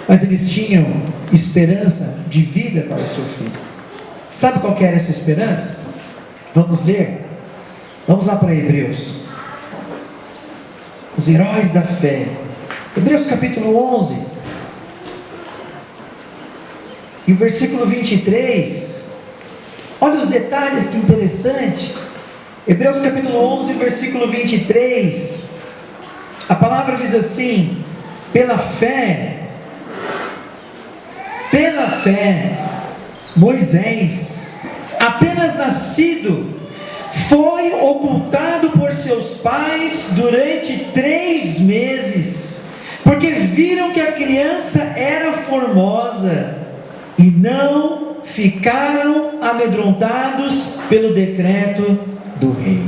mas eles tinham esperança de vida para o seu filho. Sabe qual que era essa esperança? Vamos ler? Vamos lá para Hebreus. Os heróis da fé. Hebreus capítulo 11. E o versículo 23. Olha os detalhes, que interessante. Hebreus capítulo 11, versículo 23. A palavra diz assim: pela fé, Moisés, apenas nascido, foi ocultado por seus pais durante 3 meses, porque viram que a criança era formosa, e não ficaram amedrontados pelo decreto do rei.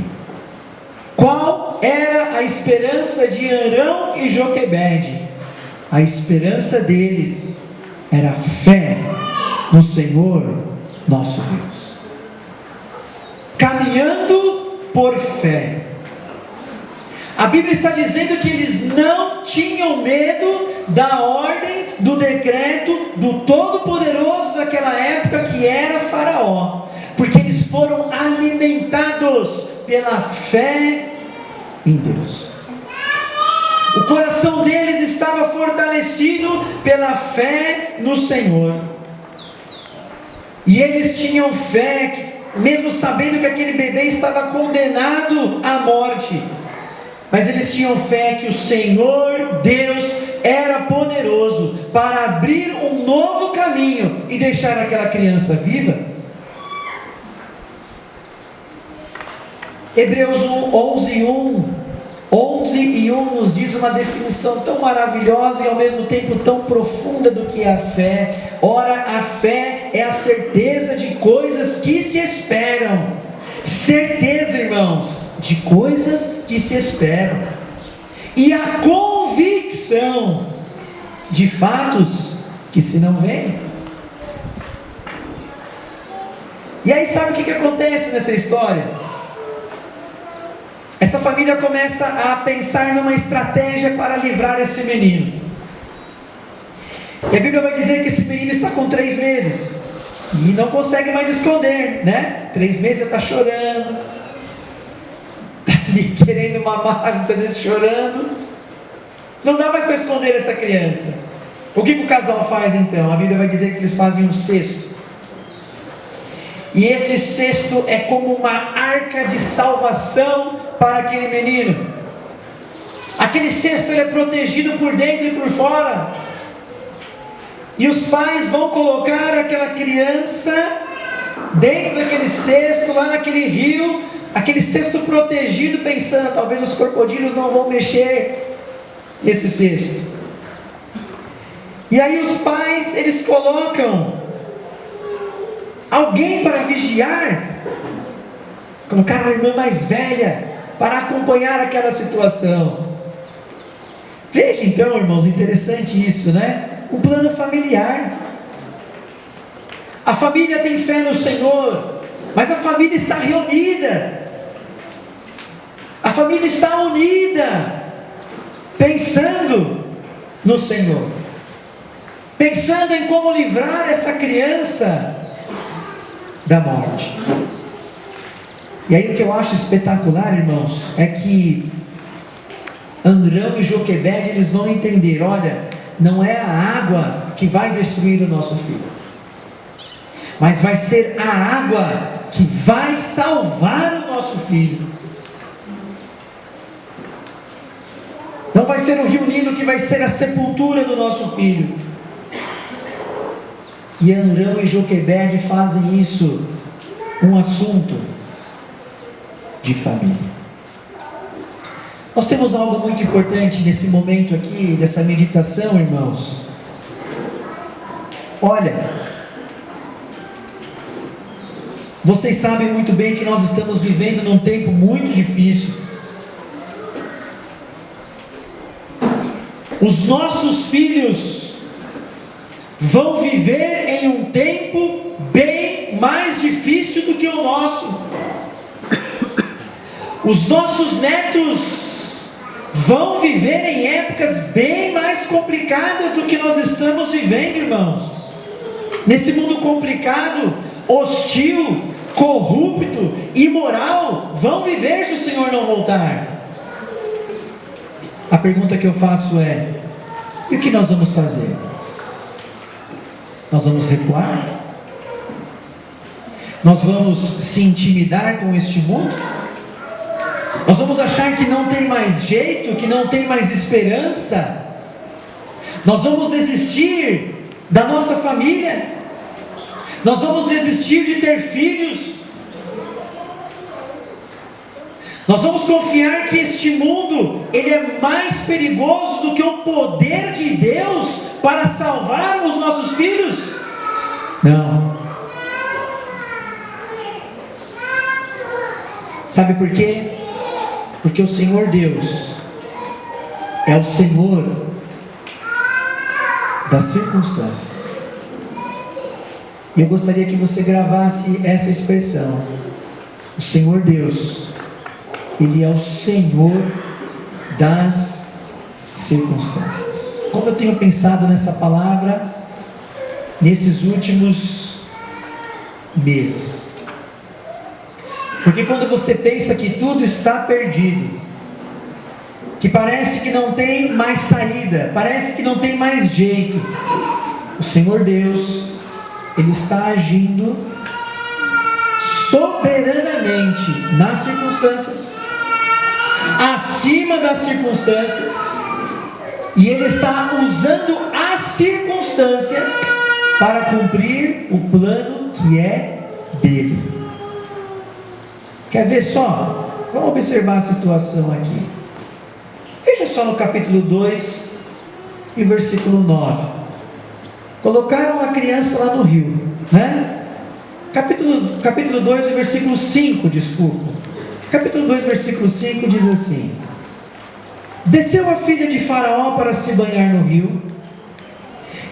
Qual era a esperança de Arão e Joquebede? A esperança deles era a fé no Senhor nosso Deus, caminhando por fé. A Bíblia está dizendo que eles não tinham medo da ordem, do decreto do Todo-Poderoso daquela época, que era Faraó, porque eles foram alimentados pela fé em Deus. O coração deles estava fortalecido pela fé no Senhor, e eles tinham fé, mesmo sabendo que aquele bebê estava condenado à morte, mas eles tinham fé que o Senhor Deus era poderoso para abrir um novo caminho e deixar aquela criança viva. Hebreus 11 e 1 nos diz uma definição tão maravilhosa e ao mesmo tempo tão profunda do que é a fé. Ora, a fé é a certeza de coisas que se esperam. Certeza, irmãos, de coisas que se esperam, e a convicção de fatos que se não veem. E aí, sabe o que acontece nessa história? Essa família começa a pensar numa estratégia para livrar esse menino. E a Bíblia vai dizer que esse menino está com 3 meses e não consegue mais esconder, né? 3 meses já está chorando, está ali querendo mamar, muitas vezes chorando. Não dá mais para esconder essa criança. O que o casal faz então? A Bíblia vai dizer que eles fazem um cesto. E esse cesto é como uma arca de salvação para aquele menino. Aquele cesto ele é protegido por dentro e por fora. E os pais vão colocar aquela criança dentro daquele cesto, lá naquele rio, aquele cesto protegido, pensando, talvez os crocodilos não vão mexer nesse cesto. E aí os pais, eles colocam alguém para vigiar, colocaram a irmã mais velha para acompanhar aquela situação. Veja então, irmãos, interessante isso, né? Um plano familiar. A família tem fé no Senhor, mas a família está reunida, a família está unida, pensando no Senhor, pensando em como livrar essa criança da morte. E aí o que eu acho espetacular, irmãos, é que Arão e Joquebede, eles vão entender, olha, não é a água que vai destruir o nosso filho, mas vai ser a água que vai salvar o nosso filho. Não vai ser o rio Nilo que vai ser a sepultura do nosso filho. E Arão e Joquebede fazem isso um assunto de família. Nós temos algo muito importante nesse momento aqui, dessa meditação, irmãos. Olha, vocês sabem muito bem que nós estamos vivendo num tempo muito difícil. Os nossos filhos vão viver em um tempo bem mais difícil do que o nosso. Os nossos netos vão viver em épocas bem mais complicadas do que nós estamos vivendo, irmãos. Nesse mundo complicado, hostil, corrupto, imoral, vão viver se o Senhor não voltar. A pergunta que eu faço é: e o que nós vamos fazer? Nós vamos recuar? Nós vamos se intimidar com este mundo? Nós vamos achar que não tem mais jeito, que não tem mais esperança? Nós vamos desistir da nossa família? Nós vamos desistir de ter filhos? Nós vamos confiar que este mundo, ele é mais perigoso do que o poder de Deus para salvar os nossos filhos? Não. Sabe por quê? Porque o Senhor Deus é o Senhor das circunstâncias. E eu gostaria que você gravasse essa expressão: o Senhor Deus, Ele é o Senhor das circunstâncias. Como eu tenho pensado nessa palavra nesses últimos meses. Porque quando você pensa que tudo está perdido, que parece que não tem mais saída, parece que não tem mais jeito, o Senhor Deus, Ele está agindo soberanamente nas circunstâncias, acima das circunstâncias, e Ele está usando as circunstâncias para cumprir o plano que é dele. Quer ver só? Vamos observar a situação aqui. Veja só no capítulo 2 e versículo 9. Colocaram a criança lá no rio, né? Capítulo 2 e versículo 5, desculpa. Capítulo 2, versículo 5 diz assim: desceu a filha de Faraó para se banhar no rio,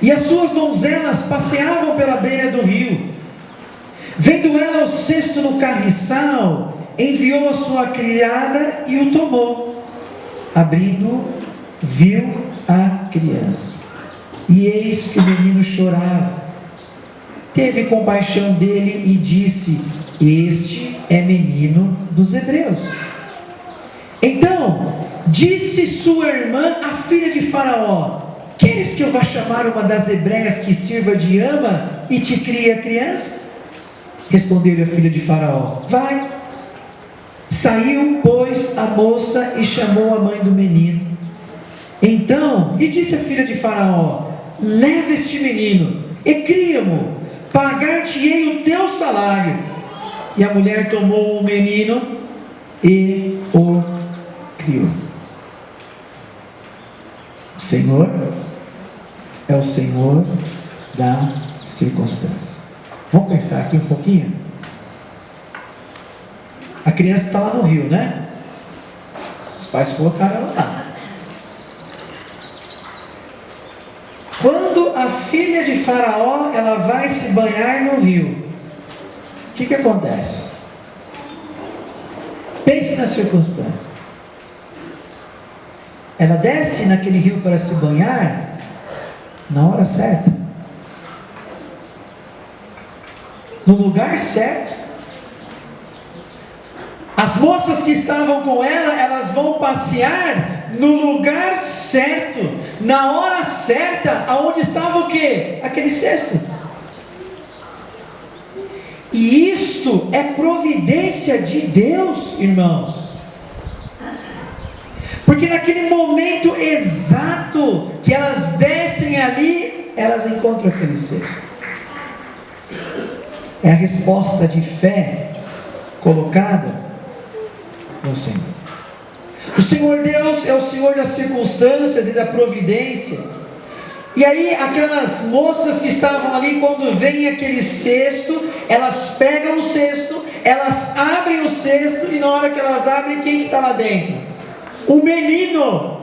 e as suas donzelas passeavam pela beira do rio. Vendo ela o cesto no carriçal, enviou a sua criada e o tomou. Abrindo, viu a criança, e eis que o menino chorava. Teve compaixão dele e disse: este é menino dos hebreus. Então disse sua irmã, a filha de Faraó: queres que eu vá chamar uma das hebreias que sirva de ama e te crie a criança? Respondeu-lhe a filha de Faraó: vai. Saiu, pois, a moça e chamou a mãe do menino. Então lhe disse a filha de Faraó: leva este menino e cria-mo, pagar-te-ei o teu salário. E a mulher tomou o menino e o criou. O Senhor é o Senhor da circunstância. Vamos pensar aqui um pouquinho? A criança está lá no rio, né? Os pais colocaram ela lá. Quando a filha de Faraó, ela vai se banhar no rio, o que acontece? Pense nas circunstâncias. Ela desce naquele rio para se banhar na hora certa, no lugar certo. As moças que estavam com ela, elas vão passear no lugar certo, na hora certa, aonde estava o quê? Aquele cesto. E isto é providência de Deus, irmãos. Porque naquele momento exato que elas descem ali, elas encontram aquele cesto. É a resposta de fé colocada no Senhor. O Senhor Deus é o Senhor das circunstâncias e da providência. E aí aquelas moças que estavam ali, quando vem aquele cesto, elas pegam o cesto, elas abrem o cesto, e na hora que elas abrem, quem está lá dentro? O menino,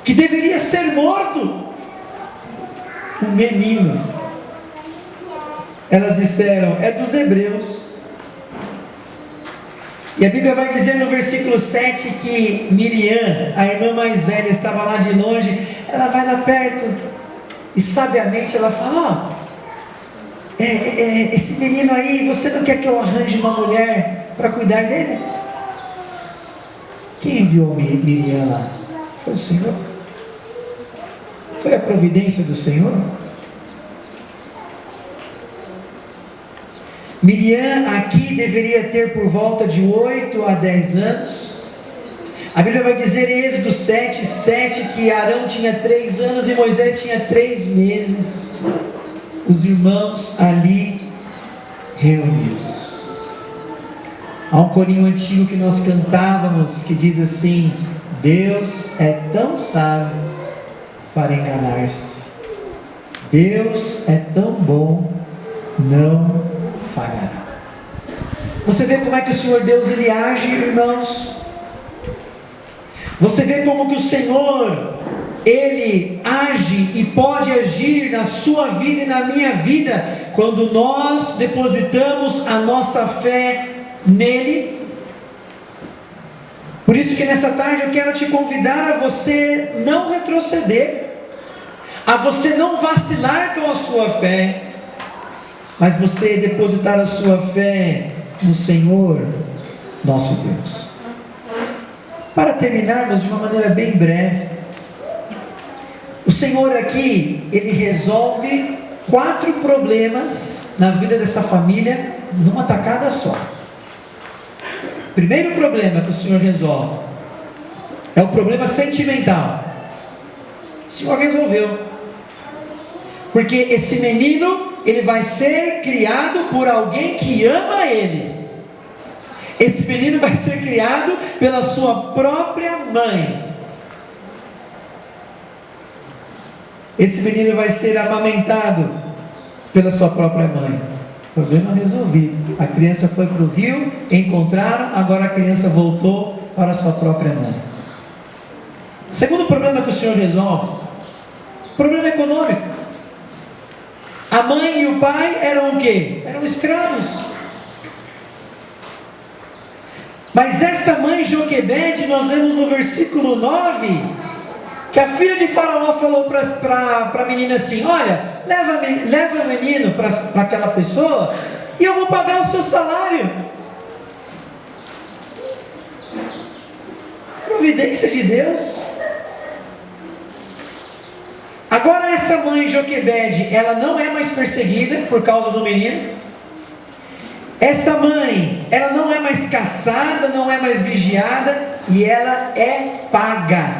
que deveria ser morto. O menino. Elas disseram: é dos hebreus. E a Bíblia vai dizer no versículo 7 que Miriam, a irmã mais velha, estava lá de longe. Ela vai lá perto e sabiamente ela fala: ó, esse menino aí, você não quer que eu arranje uma mulher para cuidar dele? Quem enviou Miriam lá? Foi o Senhor. Foi a providência do Senhor. Miriam aqui deveria ter por volta de 8 a 10 anos. A Bíblia vai dizer em Êxodo 7 que Arão tinha 3 anos e Moisés tinha 3 meses. Os irmãos ali reunidos. Há um corinho antigo que nós cantávamos que diz assim: Deus é tão sábio para enganar-se. Deus é tão bom, não falhará. Você vê como é que o Senhor Deus ele age, irmãos? Você vê como que o Senhor ele age e pode agir na sua vida e na minha vida quando nós depositamos a nossa fé nele. Por isso que nessa tarde eu quero te convidar a você não retroceder, a você não vacilar com a sua fé, mas você depositar a sua fé no Senhor nosso Deus. Para terminarmos de uma maneira bem breve, o Senhor aqui, ele resolve 4 problemas na vida dessa família numa tacada só. O primeiro problema que o Senhor resolve é o problema sentimental. O Senhor resolveu, porque esse menino ele vai ser criado por alguém que ama ele. Esse menino vai ser criado pela sua própria mãe. Esse menino vai ser amamentado pela sua própria mãe. Problema resolvido. A criança foi para o rio, encontraram, agora a criança voltou para a sua própria mãe. Segundo problema que o Senhor resolve, problema econômico. A mãe e o pai eram o quê? Eram escravos. Mas esta mãe Joquebede, nós lemos no versículo 9, que a filha de Faraó falou para a menina assim: olha, leva o menino para aquela pessoa e eu vou pagar o seu salário. Providência de Deus. Agora essa mãe Joquebede, ela não é mais perseguida por causa do menino. Esta mãe, ela não é mais caçada, não é mais vigiada, e ela é paga.